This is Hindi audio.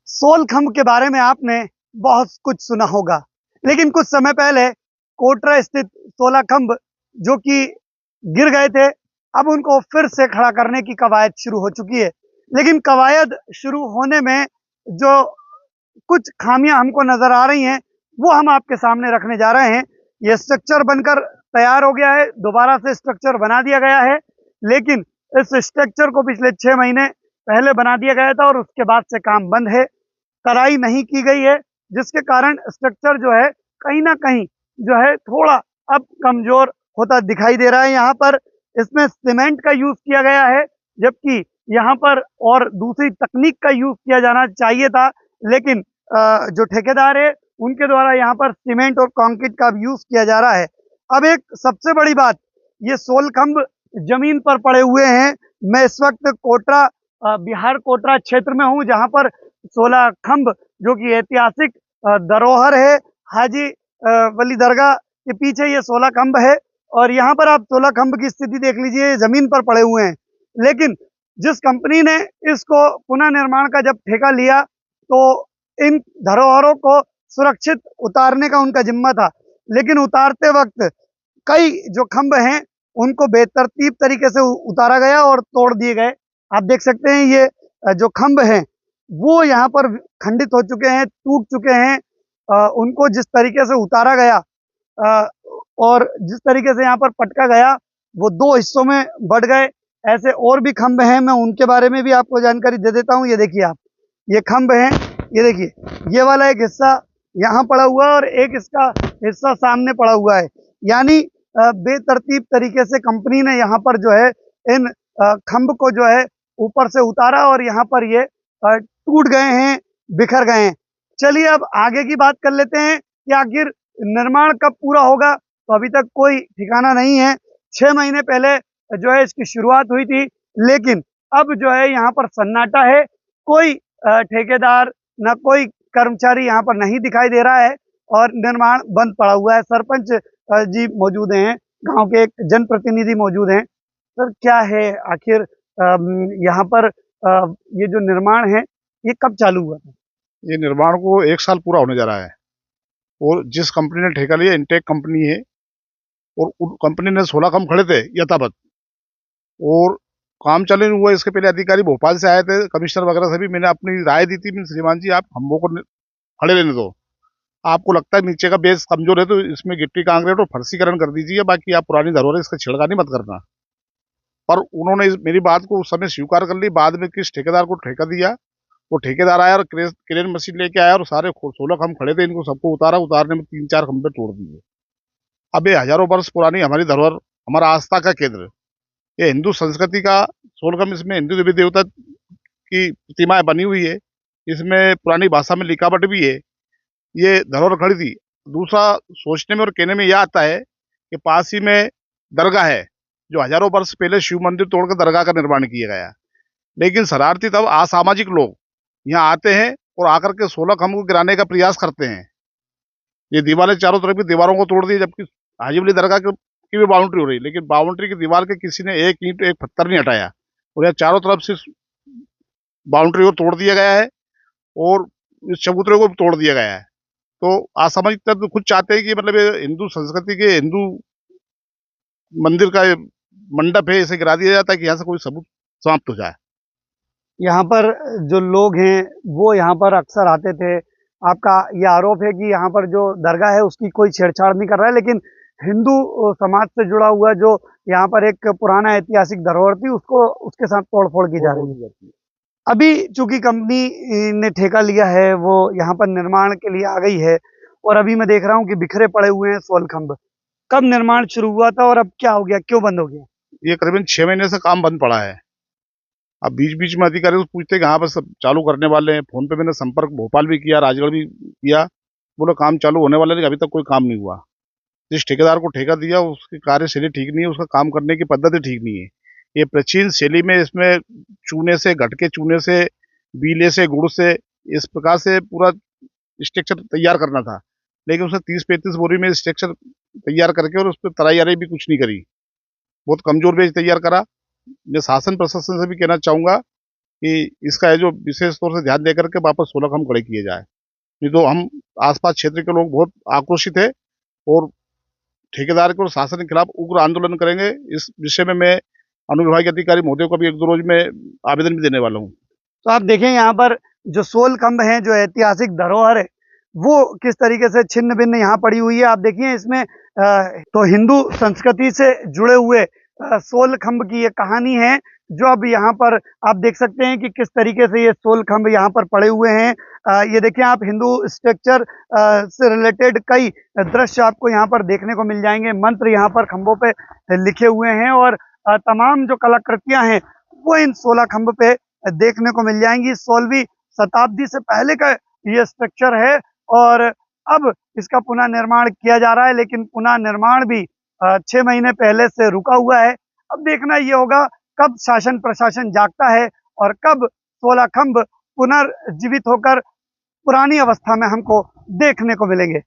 सोलखंभ के बारे में आपने बहुत कुछ सुना होगा, लेकिन कुछ समय पहले कोटरा स्थित सोलखंभ जो कि गिर गए थे, अब उनको फिर से खड़ा करने की कवायद शुरू हो चुकी है। लेकिन कवायद शुरू होने में जो कुछ खामियां हमको नजर आ रही हैं, वो हम आपके सामने रखने जा रहे हैं। ये स्ट्रक्चर बनकर तैयार हो गया है, दोबारा से स्ट्रक्चर बना दिया गया है, लेकिन इस स्ट्रक्चर को पिछले 6 महीने पहले बना दिया गया था और उसके बाद से काम बंद है। तराई नहीं की गई है, जिसके कारण स्ट्रक्चर जो है कहीं ना कहीं जो है थोड़ा अब कमजोर होता दिखाई दे रहा है। यहाँ पर इसमें सीमेंट का यूज किया गया है, जबकि यहाँ पर और दूसरी तकनीक का यूज किया जाना चाहिए था, लेकिन जो ठेकेदार है उनके द्वारा यहाँ पर सीमेंट और कंक्रीट का यूज किया जा रहा है। अब एक सबसे बड़ी बात, ये सोलखंभ जमीन पर पड़े हुए हैं। मैं इस वक्त कोटरा बिहार कोटरा क्षेत्र में हूँ, जहाँ पर सोलखंभ जो कि ऐतिहासिक धरोहर है, हाजी वली दरगाह के पीछे ये सोलखंभ है। और यहाँ पर आप सोलखंभ की स्थिति देख लीजिए, जमीन पर पड़े हुए हैं। लेकिन जिस कंपनी ने इसको पुनः निर्माण का जब ठेका लिया, तो इन धरोहरों को सुरक्षित उतारने का उनका जिम्मा था, लेकिन उतारते वक्त कई जो खंभ हैं उनको बेतरतीब तरीके से उतारा गया और तोड़ दिए गए। आप देख सकते हैं ये जो खंभ हैं वो यहाँ पर खंडित हो चुके हैं, टूट चुके हैं। उनको जिस तरीके से उतारा गया और जिस तरीके से यहाँ पर पटका गया, वो 2 हिस्सों में बढ़ गए। ऐसे और भी खंभ हैं, मैं उनके बारे में भी आपको जानकारी दे देता हूँ। ये देखिए आप, ये खंभ हैं, ये देखिए, ये वाला एक हिस्सा यहाँ पड़ा हुआ है और एक इसका हिस्सा सामने पड़ा हुआ है। यानी बेतरतीब तरीके से कंपनी ने यहाँ पर जो है इन खंभ को जो है ऊपर से उतारा और यहाँ पर ये टूट गए हैं, बिखर गए हैं। चलिए अब आगे की बात कर लेते हैं कि आखिर निर्माण कब पूरा होगा। तो अभी तक कोई ठिकाना नहीं है। 6 महीने पहले जो है इसकी शुरुआत हुई थी, लेकिन अब जो है यहाँ पर सन्नाटा है। कोई ठेकेदार ना कोई कर्मचारी यहाँ पर नहीं दिखाई दे रहा है और निर्माण बंद पड़ा हुआ है। सरपंच जी मौजूद हैं, गांव के एक जनप्रतिनिधि मौजूद हैं। सर, क्या है आखिर यहाँ पर ये जो निर्माण है ये कब चालू हुआ था? ये निर्माण को 1 साल पूरा होने जा रहा है और जिस कंपनी ने ठेका लिया इंटेक कंपनी है और उन कंपनी ने 16 खंभ खड़े थे यथावत और काम चालू नहीं हुआ। इसके पहले अधिकारी भोपाल से आए थे, कमिश्नर वगैरह से भी मैंने अपनी राय दी थी, श्रीमान जी आप खंभों को खड़े रहने दो, आपको लगता है नीचे का बेस कमजोर है तो इसमें गिट्टी कांक्रीट और फर्शीकरण कर दीजिए, बाकी आप पुरानी धरोहर इसका छिड़कानी मत करना। पर उन्होंने मेरी बात को उस समय स्वीकार कर ली। बाद में किस ठेकेदार को ठेका दिया, वो ठेकेदार आया और क्रेन मशीन लेके आया और सारे 16 खंभ खड़े थे, इनको सबको उतारा। उतारने में 3-4 खंभे तोड़ दिए। अब ये हजारों वर्ष पुरानी हमारी धरोहर, हमारा आस्था का केंद्र, ये हिंदू संस्कृति का सोलखंभ, इसमें हिंदू देवी देवता की प्रतिमाएं बनी हुई है, इसमें पुरानी भाषा में लिखावट भी है। ये धरोहर खड़ी थी। दूसरा, सोचने में और कहने में यह आता है कि पास ही में दरगाह है, जो हजारों वर्ष पहले शिव मंदिर तोड़कर दरगाह का निर्माण किया गया। लेकिन शरारती तब असामाजिक लोग यहाँ आते हैं और आकर के 16 खंभ को गिराने का प्रयास करते हैं। ये दीवारें चारों तरफ की दीवारों को तोड़ दी, जबकि हाजी अली दरगाह की भी बाउंड्री हो रही, लेकिन बाउंड्री की दीवार के किसी ने एक ईंट एक पत्थर नहीं हटाया और यहाँ चारों तरफ से बाउंड्री को तोड़ दिया गया है और इस चबूतरे को तोड़ दिया गया है। तो असामाजिक तत्व खुद चाहते हैं कि मतलब ये हिंदू संस्कृति के हिंदू मंदिर का मंडप है, इसे गिरा दिया जाता है कि यहाँ से कोई सबूत समाप्त हो जाए। यहाँ पर जो लोग हैं वो यहाँ पर अक्सर आते थे। आपका ये आरोप है कि यहाँ पर जो दरगाह है उसकी कोई छेड़छाड़ नहीं कर रहा है, लेकिन हिंदू समाज से जुड़ा हुआ जो यहाँ पर एक पुराना ऐतिहासिक धरोहर थी उसको उसके साथ तोड़फोड़ की जा रही है। अभी चूंकि कंपनी ने ठेका लिया है, वो यहाँ पर निर्माण के लिए आ गई है और अभी मैं देख रहा हूँ कि बिखरे पड़े हुए हैं सोलखंभ। कब निर्माण शुरू हुआ था और अब क्या हो गया, क्यों बंद हो गया? ये करीबन 6 महीने से काम बंद पड़ा है। अब बीच बीच में अधिकारी को पूछते हैं कि हाँ बस सब चालू करने वाले हैं। फोन पे मैंने संपर्क भोपाल भी किया, राजगढ़ भी किया, बोलो काम चालू होने वाला है, लेकिन अभी तक कोई काम नहीं हुआ। जिस ठेकेदार को ठेका दिया उसकी कार्यशैली ठीक नहीं है, उसका काम करने की पद्धति ठीक नहीं है। ये प्राचीन शैली में इसमें चूने से, घटके चूने से, बीले से, गुड़ से, इस प्रकार से पूरा स्ट्रक्चर तैयार करना था, लेकिन उसने 30-35 बोरी में स्ट्रक्चर तैयार करके और उस पर तराई आराई भी कुछ नहीं करी, बहुत कमजोर बेच तैयार करा। मैं शासन प्रशासन से भी कहना चाहूंगा कि इसका है जो विशेष तौर से ध्यान देकर के वापस 16 खंभ खड़े किए जाए। नहीं तो हम आसपास क्षेत्र के लोग बहुत आक्रोशित है और ठेकेदार के और शासन के खिलाफ उग्र आंदोलन करेंगे। इस विषय में मैं अनुविभागीय अधिकारी महोदय को भी 1-2 रोज में आवेदन भी देने वाला हूँ। तो आप देखें यहाँ पर जो सोल खंभ हैं, जो ऐतिहासिक धरोहर है, वो किस तरीके से छिन्न भिन्न यहाँ पड़ी हुई है। आप देखिए इसमें तो हिंदू संस्कृति से जुड़े हुए सोल खंभ की ये कहानी है, जो अब यहाँ पर आप देख सकते हैं कि किस तरीके से ये सोल खंभ यहाँ पर पड़े हुए हैं। ये देखिए आप हिंदू स्ट्रक्चर से रिलेटेड कई दृश्य आपको यहाँ पर देखने को मिल जाएंगे। मंत्र यहाँ पर खंभों पे लिखे हुए हैं और तमाम जो कलाकृतियां हैं वो इन 16 खंभ पे देखने को मिल जाएंगी। 16वीं शताब्दी से पहले का ये स्ट्रक्चर है और अब इसका पुनः निर्माण किया जा रहा है, लेकिन पुनः निर्माण भी 6 महीने पहले से रुका हुआ है। अब देखना ये होगा कब शासन प्रशासन जागता है और कब 16 खंभ पुनर्जीवित होकर पुरानी अवस्था में हमको देखने को मिलेंगे।